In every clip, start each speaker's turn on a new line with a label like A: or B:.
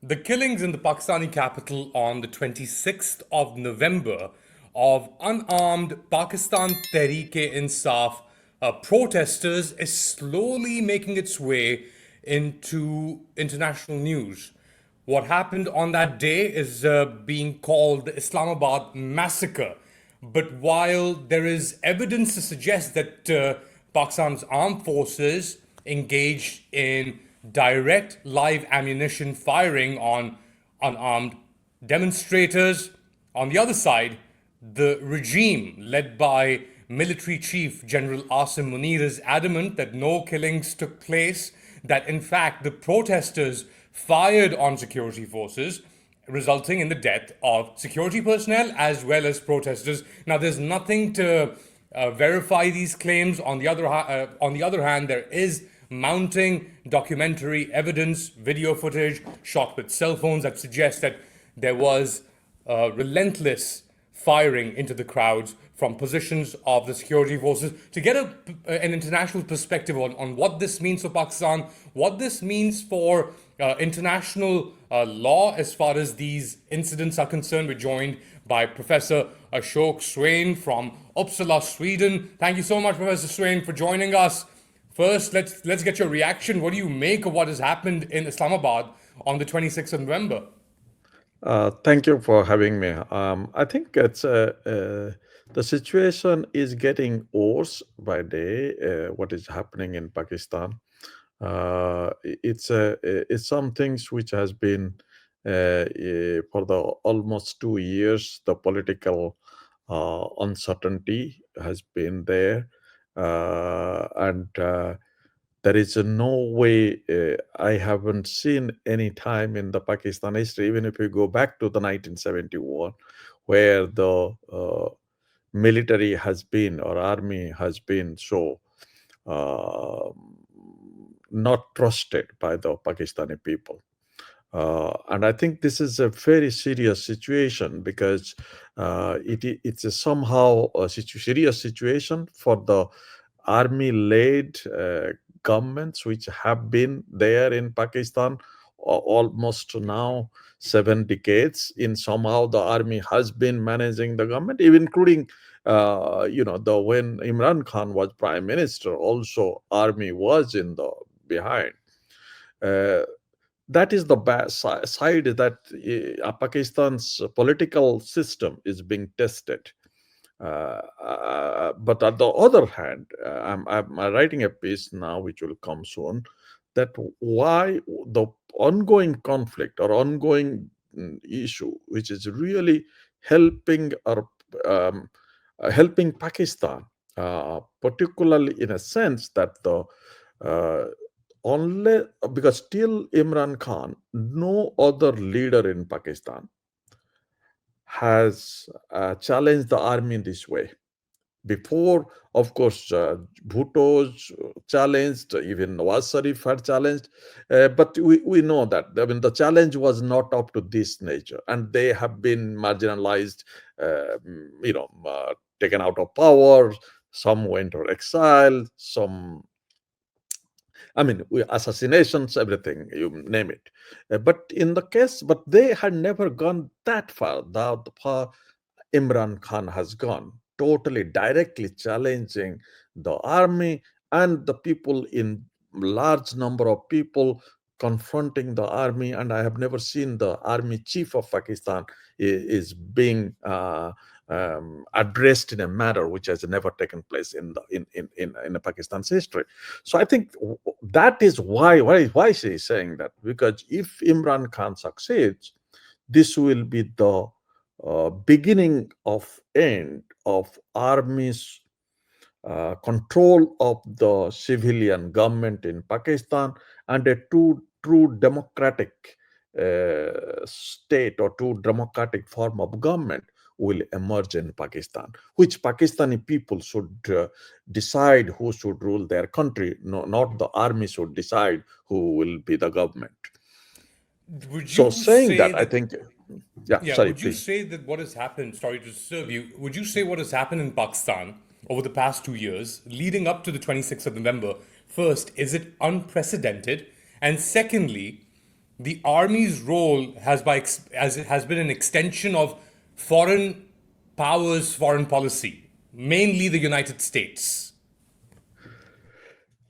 A: The killings in the Pakistani capital on the 26th of November of unarmed Pakistan Tehreek-e-Insaf protesters is slowly making its way into international news. What happened on that day is being called the Islamabad Massacre. But while there is evidence to suggest that Pakistan's armed forces engaged in direct live ammunition firing on unarmed demonstrators, on the other side, the regime led by Military Chief General Asim Münir is adamant that no killings took place, that in fact the protesters fired on security forces, resulting in the death of security personnel as well as protesters. Now, there's nothing to verify these claims. On the other hand, there is mounting documentary evidence, video footage shot with cell phones that suggests that there was relentless firing into the crowds from positions of the security forces. To get an international perspective on what this means for Pakistan, what this means for international law as far as these incidents are concerned, we're joined by Professor Ashok Swain from Uppsala, Sweden. Thank you so much, Professor Swain, for joining us. First, let's get your reaction. What do you make of what has happened in Islamabad on the 26th of November?
B: Thank you for having me. I think the situation is getting worse by day. What is happening in Pakistan? It's some things which has been for the almost 2 years. The political uncertainty has been there, and there is no way. I haven't seen any time in the Pakistan history, even if we go back to the 1971, where the military has been or army has been so uh, not trusted by the Pakistani people. And I think this is a very serious situation because it's a somehow serious situation for the army-led governments which have been there in Pakistan almost now 7 decades. In somehow the army has been managing the government, even including the when Imran Khan was prime minister, also army was in the behind. Uh, that is the bad side that Pakistan's political system is being tested. But on the other hand, I'm writing a piece now, which will come soon, that why the ongoing conflict or ongoing issue, which is really helping or um, helping Pakistan, particularly in a sense that the uh, only because till Imran Khan, no other leader in Pakistan has challenged the army in this way. Before, of course, Bhutto's challenged, even Nawaz Sharif had challenged, but we know that. I mean, the challenge was not up to this nature, and they have been marginalized, taken out of power. Some went to exile, some assassinations, everything, you name it. But they had never gone that far, the far Imran Khan has gone, totally directly challenging the army and the people in large number of people confronting the army. And I have never seen the army chief of Pakistan is being addressed in a manner which has never taken place in Pakistan's history. So I think that is why she is saying that, because if Imran Khan succeeds, this will be the beginning of end of army's control of the civilian government in Pakistan, and a true democratic state or true democratic form of government will emerge in Pakistan, which Pakistani people should decide who should rule their country. No, not the army should decide who will be the government.
A: Would
B: So
A: you
B: saying
A: say
B: that, I
A: that
B: think, yeah,
A: Yeah,
B: sorry,
A: would you
B: please.
A: say that what has happened, sorry to disturb you, would you say what has happened in Pakistan over the past 2 years, leading up to the 26th of November, first, is it unprecedented? And secondly, the army's role has been an extension of foreign powers, foreign policy, mainly the United States.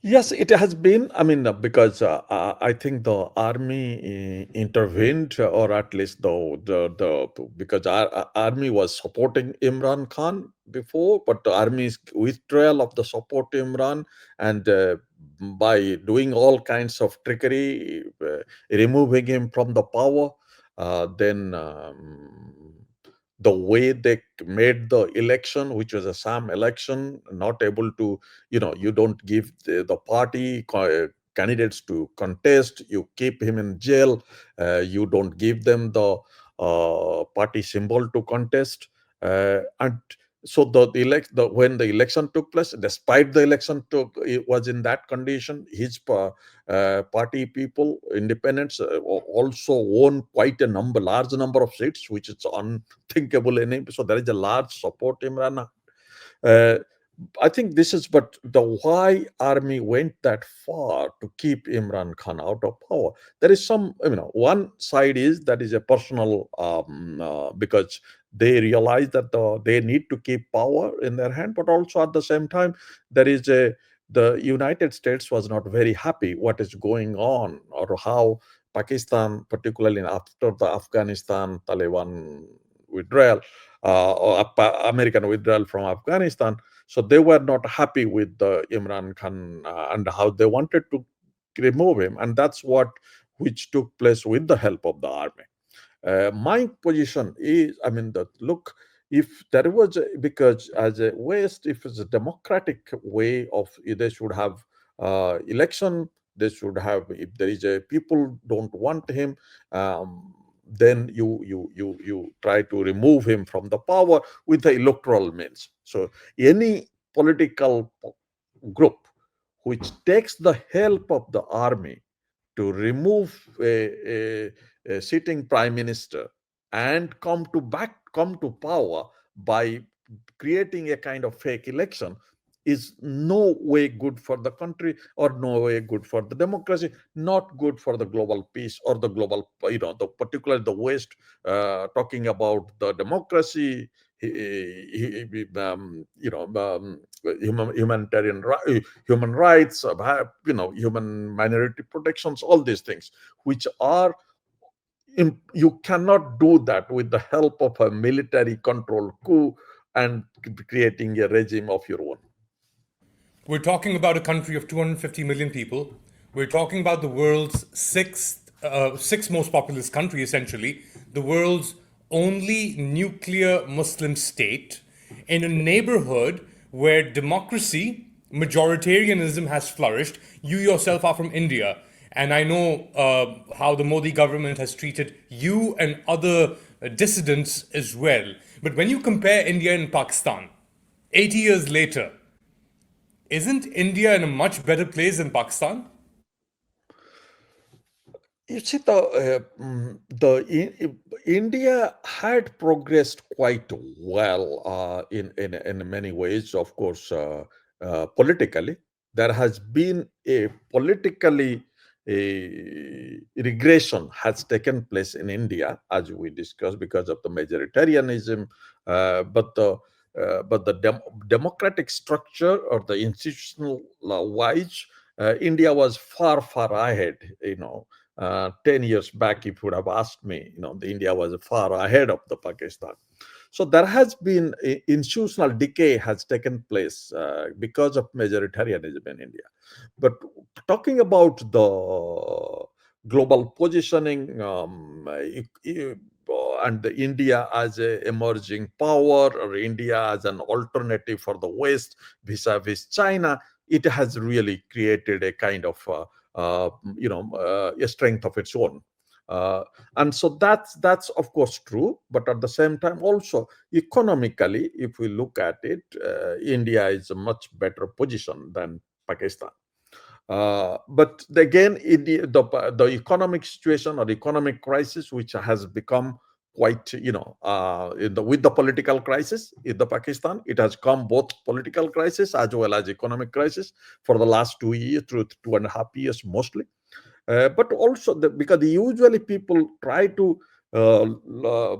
B: Yes, it has been. I mean, because I think the army intervened, or at least the because our army was supporting Imran Khan before, but the army's withdrawal of the support to Imran, and by doing all kinds of trickery, removing him from the power, then. The way they made the election, which was a sham election, not able to, you don't give the party candidates to contest, you keep him in jail, you don't give them the party symbol to contest, and so when the election took place, despite the election it was in that condition, his party people, independents, also won quite a large number of seats, which is unthinkable in him. So there is a large support Imran. Uh, I think this is, but the why army went that far to keep Imran Khan out of power. There is some, one side is that is a personal, because they realize that they need to keep power in their hand, but also at the same time, there is the United States was not very happy what is going on, or how Pakistan, particularly after the Afghanistan Taliban withdrawal, or American withdrawal from Afghanistan. So they were not happy with the Imran Khan, and how they wanted to remove him, and that's what which took place with the help of the army. My position is, I mean, that look, if there was because as a West, if it's a democratic way of, they should have election, they should have, if there is a people don't want him, then you try to remove him from the power with the electoral means. So any political group which takes the help of the army to remove a sitting prime minister and come to power by creating a kind of fake election is no way good for the country, or no way good for the democracy, not good for the global peace or the global, particularly the West, talking about the democracy, human rights, human minority protections, all these things, which are you cannot do that with the help of a military control coup and creating a regime of your own.
A: We're talking about a country of 250 million people. We're talking about the world's sixth most populous country, essentially, the world's only nuclear Muslim state, in a neighborhood where democracy, majoritarianism has flourished. You yourself are from India, and I know how the Modi government has treated you and other dissidents as well. But when you compare India and Pakistan, 80 years later, isn't India in a much better place than Pakistan?
B: You see, India had progressed quite well in many ways. Of course, politically, there has been a politically a regression has taken place in India, as we discussed, because of the majoritarianism, but the democratic structure or the institutional wise, India was far ahead. 10 years back, if you would have asked me, the India was far ahead of the Pakistan. So there has been institutional decay has taken place because of majoritarianism in India. But talking about the global positioning, and the India as a emerging power, or India as an alternative for the West vis-a-vis China, it has really created a kind of a strength of its own. Uh, and so that's of course true, but at the same time also economically, if we look at it, India is a much better position than Pakistan. But again, the economic situation or economic crisis, which has become quite, with the political crisis in the Pakistan, it has come both political crisis as well as economic crisis for the last 2 years, through 2.5 years mostly. But also because usually people try to uh, uh,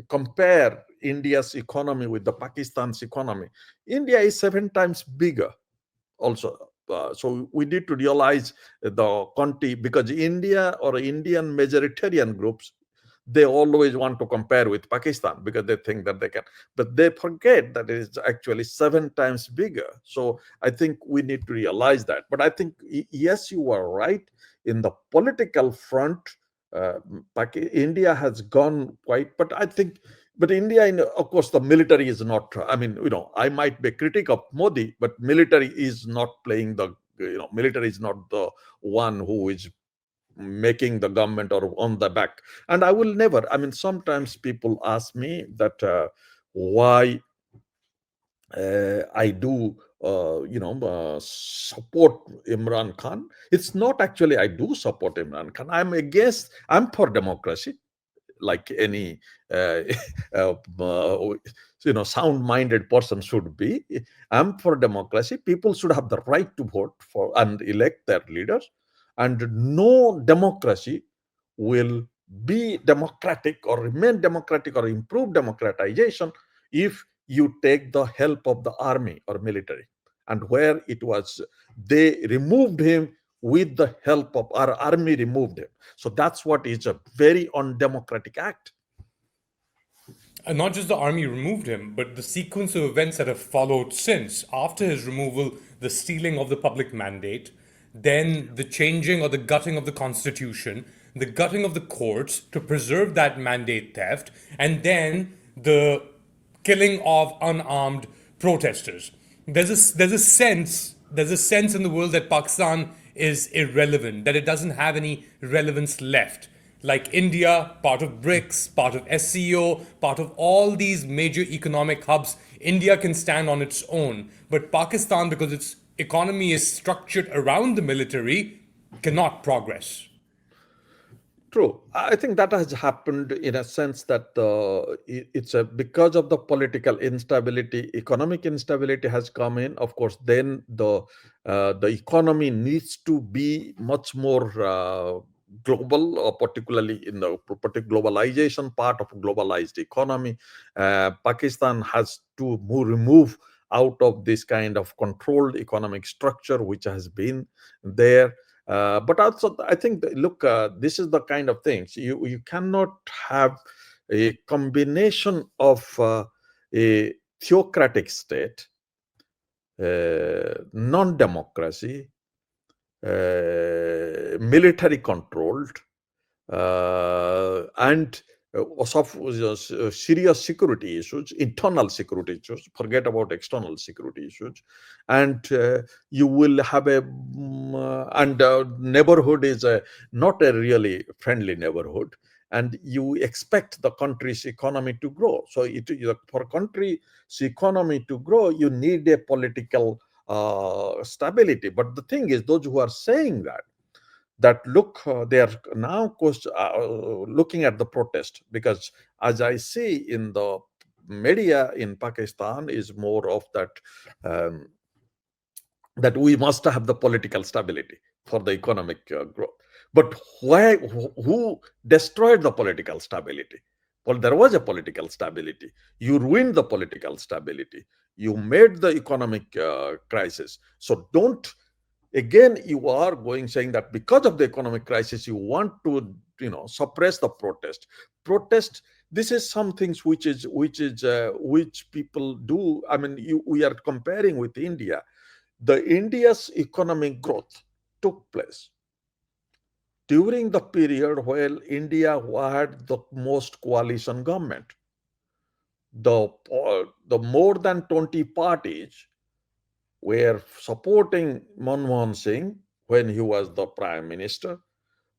B: compare India's economy with the Pakistan's economy. India is 7 times bigger also. So we need to realize the country, because India or Indian majoritarian groups, they always want to compare with Pakistan because they think that they can, but they forget that it is actually 7 times bigger. So I think we need to realize that. But I think, yes, you are right. In the political front, uh, India has gone quite, but I think, but India, of course, the military is not. I mean, I might be a critic of Modi, but military is not playing the. Military is not the one who is making the government or on the back. And I will never. I mean, sometimes people ask me that why I do. Support Imran Khan. It's not actually I do support Imran Khan. I'm for democracy, like any uh, uh, uh, sound-minded person should be. I'm for democracy. People should have the right to vote for and elect their leaders, and no democracy will be democratic or remain democratic or improve democratization if you take the help of the army or military. And where it was, they removed him with the help of our army, removed him. So that's what is a very undemocratic act.
A: And not just the army removed him, but the sequence of events that have followed since. After his removal, the stealing of the public mandate, then the changing or the gutting of the constitution, the gutting of the courts to preserve that mandate theft, and then the killing of unarmed protesters. There's a sense in the world that Pakistan is irrelevant, that it doesn't have any relevance left. Like India, part of BRICS, part of SCO, part of all these major economic hubs, India can stand on its own. But Pakistan, because its economy is structured around the military, cannot progress.
B: True. I think that has happened in a sense that it's because of the political instability, economic instability has come in. Of course, then the economy needs to be much more global, particularly in the globalization part of globalized economy. Pakistan has to remove out of this kind of controlled economic structure which has been there. But also, I think, look, this is the kind of things you cannot have a combination of a theocratic state, non-democracy, military controlled, and serious security issues, internal security issues, forget about external security issues. And you will have and neighborhood is not a really friendly neighborhood. And you expect the country's economy to grow. So for country's economy to grow, you need a political stability. But the thing is, those who are saying that look, they are now looking at the protest, because as I see in the media in Pakistan is more of that, um, that we must have the political stability for the economic growth. But why? Who destroyed the political stability? Well, there was a political stability. You ruined the political stability. You made the economic crisis. So don't, again, you are going saying that because of the economic crisis you want to suppress the protest. This is some things which people do. I mean, we are comparing with India. The India's economic growth took place during the period where India had the most coalition government. The more than 20 parties were supporting Manmohan Singh when he was the prime minister.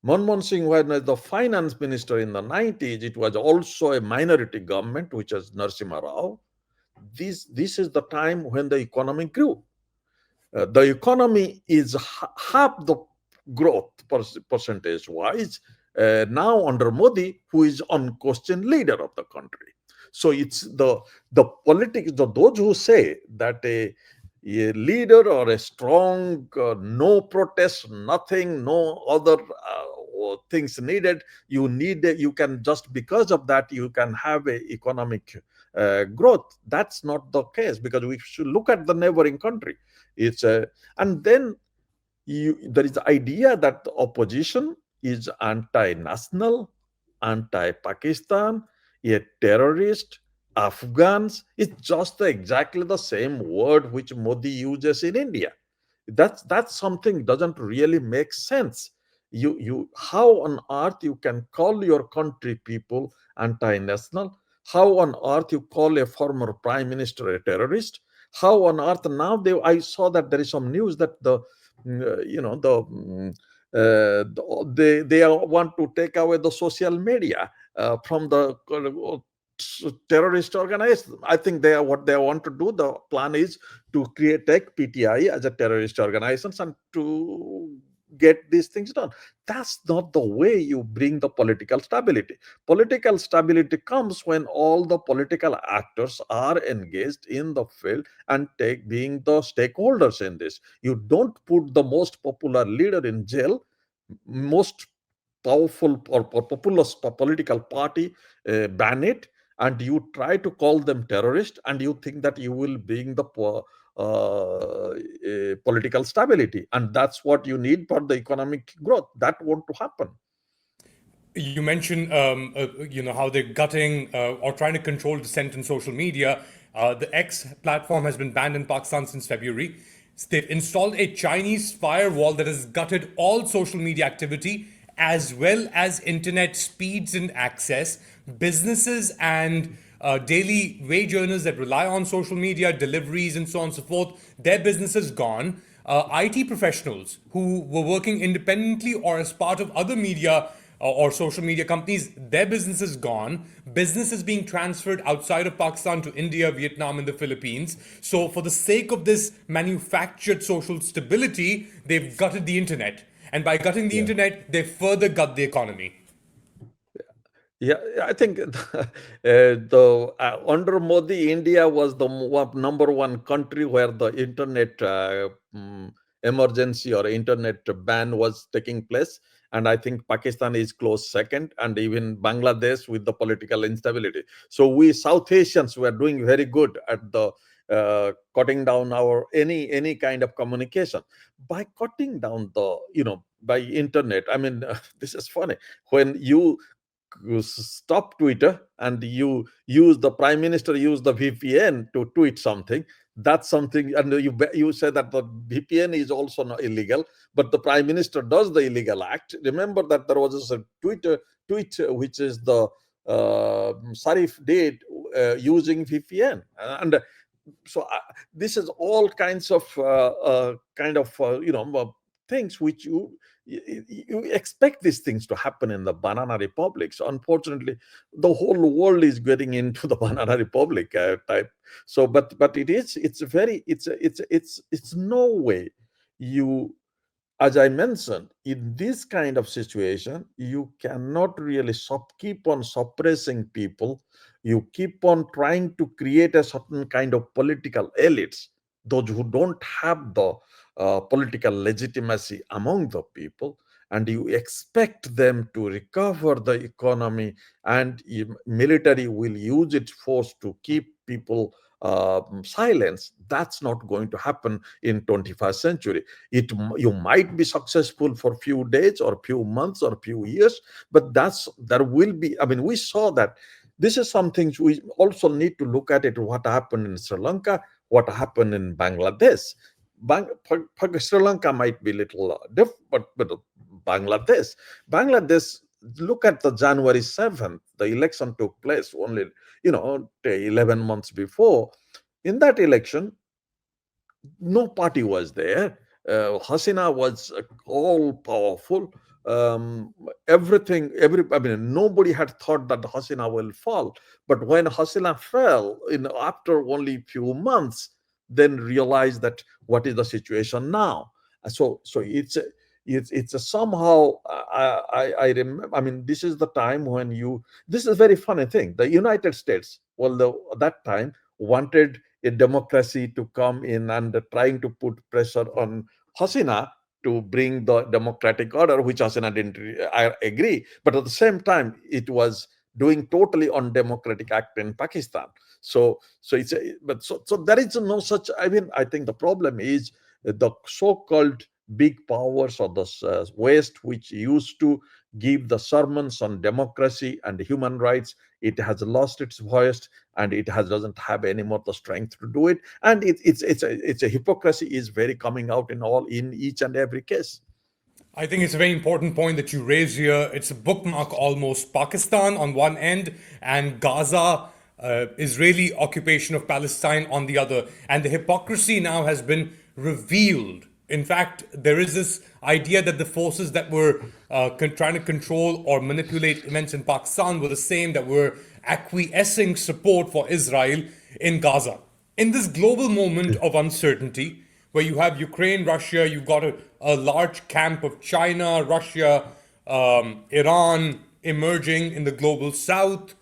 B: Manmohan Singh was the finance minister in the 90s. It was also a minority government, which was Narasimha Rao. This is the time when the economy grew. The economy is half the growth percentage wise now under Modi, who is unquestioned leader of the country. So it's the politics, those who say that a leader or a strong no protest, nothing, no other things needed. You can just because of that you can have a economic growth. That's not the case, because we should look at the neighboring country. It's and then there is the idea that the opposition is anti-national, anti-Pakistan, a terrorist, Afghans. It's just exactly the same word which Modi uses in India. That's something doesn't really make sense. You how on earth you can call your country people anti-national? How on earth you call a former prime minister a terrorist? How on earth now I saw that there is some news that they want to take away the social media from the terrorist organization. I think what they want to do. The plan is to take PTI as a terrorist organization and to get these things done. That's not the way you bring the political stability. Political stability comes when all the political actors are engaged in the field and being the stakeholders in this. You don't put the most popular leader in jail, most powerful or populous political party ban it, and you try to call them terrorist, and you think that you will bring the political stability, and that's what you need for the economic growth. That won't to happen.
A: You mentioned, how they're gutting or trying to control dissent in social media. The X platform has been banned in Pakistan since February. They've installed a Chinese firewall that has gutted all social media activity, as well as internet speeds and access. Businesses and daily wage earners that rely on social media, deliveries, and so on and so forth, their businesses gone. IT professionals who were working independently or as part of other media or social media companies, their business is gone. Business is being transferred outside of Pakistan to India, Vietnam, and the Philippines. So, for the sake of this manufactured social stability, they've gutted the internet. And by gutting the
B: Yeah.
A: internet, they further gut the economy.
B: Yeah, I think the under Modi, India was the number one country where the internet emergency or internet ban was taking place, and I think Pakistan is close second, and even Bangladesh with the political instability. So we South Asians were doing very good at the cutting down our any kind of communication by cutting down the by internet. I mean, this is funny when you stop Twitter and you use the prime minister use the VPN to tweet something. That's something, and you say that the VPN is also not illegal, but the prime minister does the illegal act. Remember that there was a tweet which is the Sarif did using VPN, and so this is all kinds of things which you expect these things to happen in the banana republics. Unfortunately, the whole world is getting into the banana republic type. So but it's no way you, as I mentioned, in this kind of situation, you cannot really keep on suppressing people. You keep on trying to create a certain kind of political elites, those who don't have the political legitimacy among the people, and you expect them to recover the economy, and military will use its force to keep people silence. That's not going to happen in 21st century. You might be successful for few days or few months or few years, but there will be, I mean, we saw that. This is something we also need to look at it. What happened in Sri Lanka, what happened in Bangladesh. Sri Lanka might be little different, but Bangladesh, look at the January 7th, the election took place only 11 months before. In that election, no party was there. Hasina was all powerful. I mean, nobody had thought that Hasina will fall. But when Hasina fell, after only few months, then realized that what is the situation now. So it's a somehow I remember. I mean, this is the time when this is a very funny thing. The United States, well, that time wanted a democracy to come in and trying to put pressure on Hasina to bring the democratic order, which Hasina didn't I agree. But at the same time, it was doing totally undemocratic act in Pakistan. So it's so there is no such. I mean, I think the problem is the so-called big powers of the West, which used to give the sermons on democracy and human rights, it has lost its voice, and it has doesn't have any more the strength to do it. And it's a hypocrisy is very coming out in each and every case.
A: I think it's a very important point that you raise here. It's a bookmark almost. Pakistan on one end and Gaza, Israeli occupation of Palestine on the other. And the hypocrisy now has been revealed. In fact, there is this idea that the forces that were trying to control or manipulate events in Pakistan were the same that were acquiescing support for Israel in Gaza. In this global moment of uncertainty, where you have Ukraine, Russia, you've got a large camp of China, Russia, Iran emerging in the global south,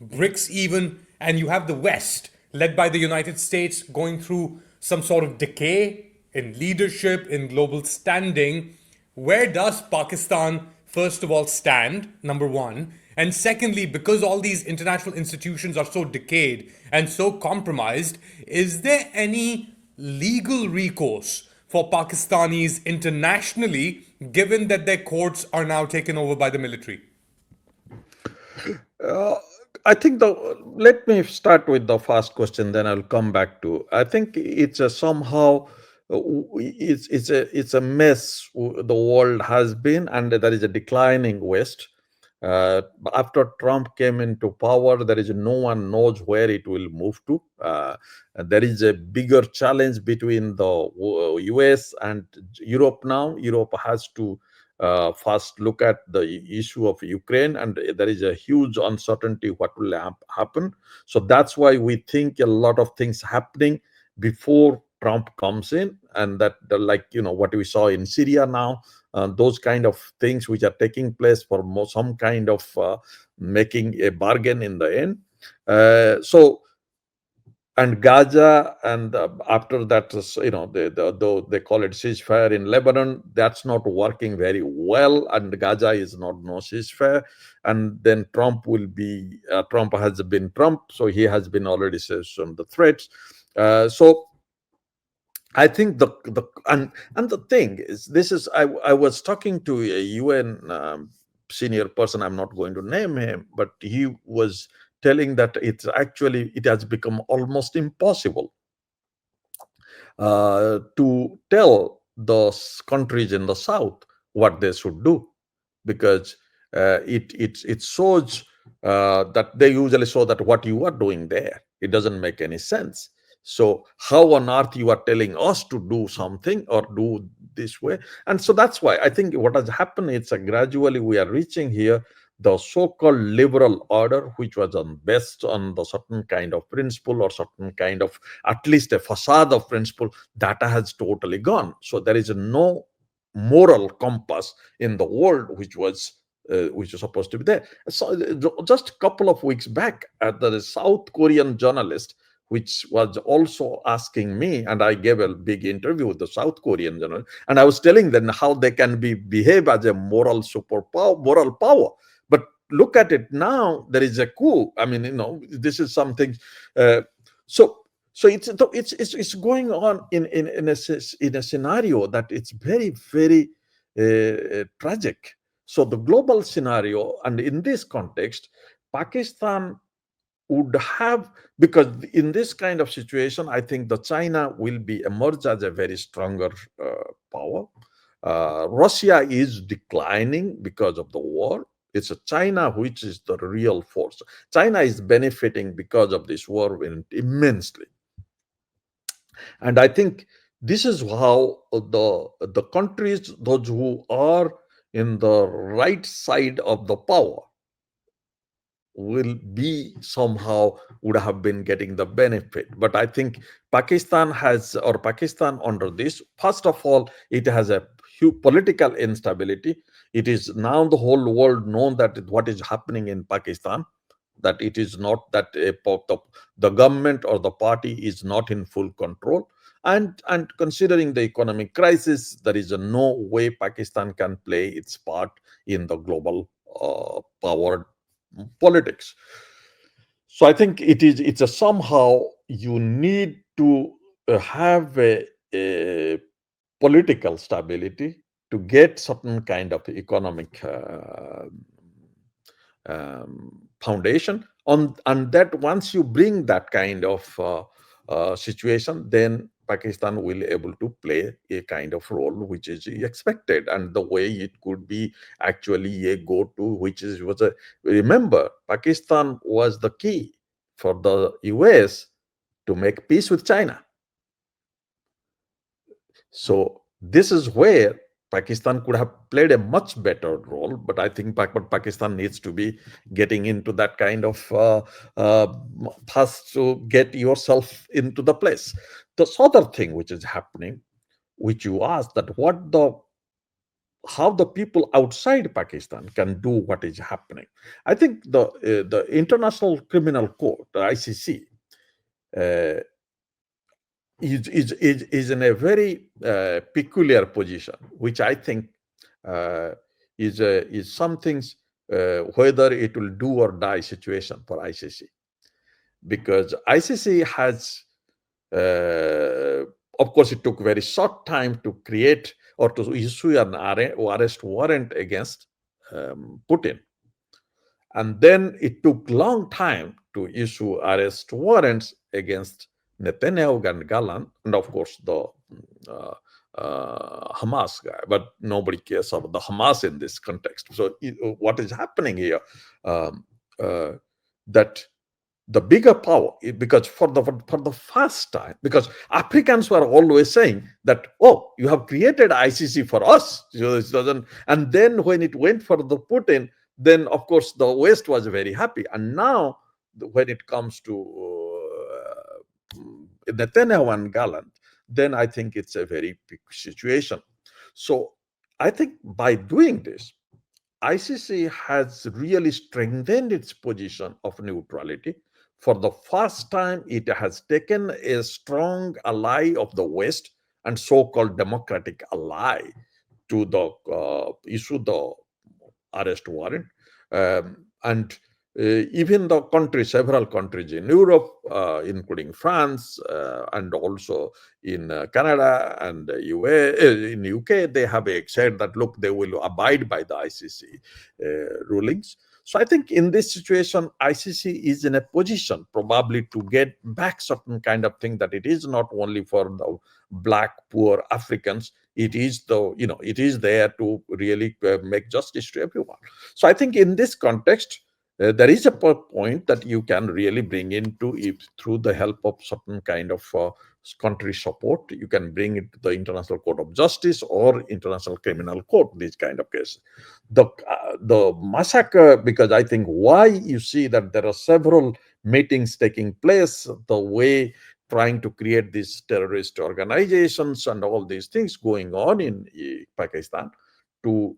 A: BRICS even, and you have the West, led by the United States, going through some sort of decay in leadership, in global standing. Where does Pakistan, first of all, stand? Number one. And secondly, because all these international institutions are so decayed and so compromised, is there any legal recourse for Pakistanis internationally, given that their courts are now taken over by the military?
B: Uh, I think let me start with the first question, then I'll come back to. I think it's a somehow it's a mess the world has been, and there is a declining West. After Trump came into power, there is no one knows where it will move to. And there is a bigger challenge between the US and Europe now. Europe has to first look at the issue of Ukraine, and there is a huge uncertainty what will happen. So that's why we think a lot of things happening before Trump comes in, and that like what we saw in Syria now, those kind of things which are taking place for some kind of making a bargain in the end. So and Gaza, and after that, though they call it ceasefire in Lebanon, that's not working very well, and Gaza is not no ceasefire. And then Trump has been Trump, so he has been already says on the threats. So I think and the thing is, this is I was talking to a UN senior person. I'm not going to name him, but he was telling that it has become almost impossible to tell those countries in the south what they should do, because it shows that they usually show that what you are doing there, it doesn't make any sense. So how on earth you are telling us to do something or do this way? And so that's why I think what has happened is gradually we are reaching here the so-called liberal order, which was based on the certain kind of principle or certain kind of at least a facade of principle, that has totally gone. So there is no moral compass in the world which is supposed to be there. So just a couple of weeks back, the South Korean journalist, which was also asking me, and I gave a big interview with the South Korean journalist, and I was telling them how they can behave as a moral superpower, moral power. But look at it now, there is a coup. I mean, this is something. So it's going on in a scenario that it's very, very tragic. So the global scenario, and in this context, Pakistan would have, because in this kind of situation, I think the China will be emerge as a very stronger power. Russia is declining because of the war. It's a China which is the real force. China is benefiting because of this war immensely. And I think this is how the countries, those who are in the right side of the power, will be somehow would have been getting the benefit. But I think Pakistan under this, first of all, it has a huge political instability. It is now the whole world known that what is happening in Pakistan. that it is not that the government or the party is not in full control. And considering the economic crisis, there is no way Pakistan can play its part in the global power politics. So I think it's a somehow you need to have a political stability to get certain kind of economic foundation on, and that once you bring that kind of situation, then Pakistan will able to play a kind of role which is expected, and the way it could be actually a go-to, which is was a, remember, Pakistan was the key for the US to make peace with China. So this is where Pakistan could have played a much better role, but I think Pakistan needs to be getting into that kind of first to get yourself into the place. The other thing which is happening, which you asked, that how the people outside Pakistan can do what is happening. I think the International Criminal Court, the ICC, is in a very peculiar position, which I think is something whether it will do or die situation for ICC, because ICC has, of course, it took very short time to create or to issue an arrest warrant against Putin. And then it took long time to issue arrest warrants against Netanyahu and Gallant, and of course the Hamas guy. But nobody cares about the Hamas in this context. So what is happening here? That the bigger power, because for the first time, because Africans were always saying that, oh, you have created ICC for us, so it doesn't. And then when it went for the Putin, then of course the West was very happy. And now when it comes to Netanyahu and Gallant, then I think it's a very big situation. So I think by doing this, ICC has really strengthened its position of neutrality. For the first time, it has taken a strong ally of the West and so-called democratic ally to the issue the arrest warrant. And even the countries, several countries in Europe, including France and also in Canada and in UK, they have said that, look, they will abide by the ICC rulings. So I think in this situation, ICC is in a position probably to get back certain kind of thing, that it is not only for the black, poor Africans. It is it is there to really make justice to everyone. So I think in this context, there is a point that you can really bring into it through the help of certain kind of country support. You can bring it to the International Court of Justice or International Criminal Court, these kind of cases. The massacre, because I think why you see that there are several meetings taking place, the way trying to create these terrorist organizations and all these things going on in Pakistan to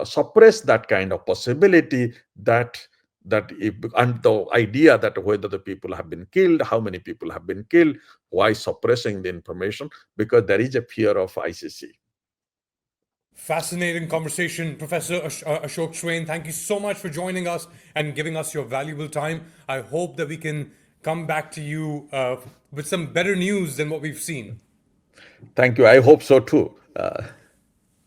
B: suppress that kind of possibility, and the idea that whether the people have been killed, how many people have been killed, why suppressing the information, because there is a fear of ICC.
A: Fascinating conversation, Professor Ashok Swain. Thank you so much for joining us and giving us your valuable time. I hope that we can come back to you with some better news than what we've seen.
B: Thank you. I hope so too.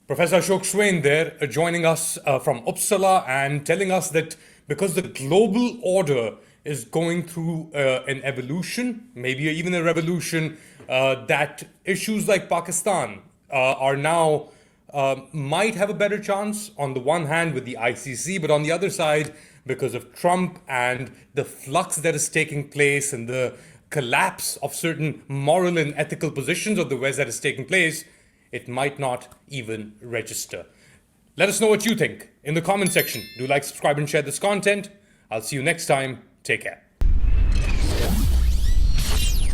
A: Professor Ashok Swain there joining us from Uppsala and telling us that because the global order is going through an evolution, maybe even a revolution, that issues like Pakistan are now might have a better chance on the one hand with the ICC, but on the other side, because of Trump and the flux that is taking place and the collapse of certain moral and ethical positions of the West that is taking place, it might not even register. Let us know what you think in the comment section. Do like, subscribe, and share this content. I'll see you next time. Take care.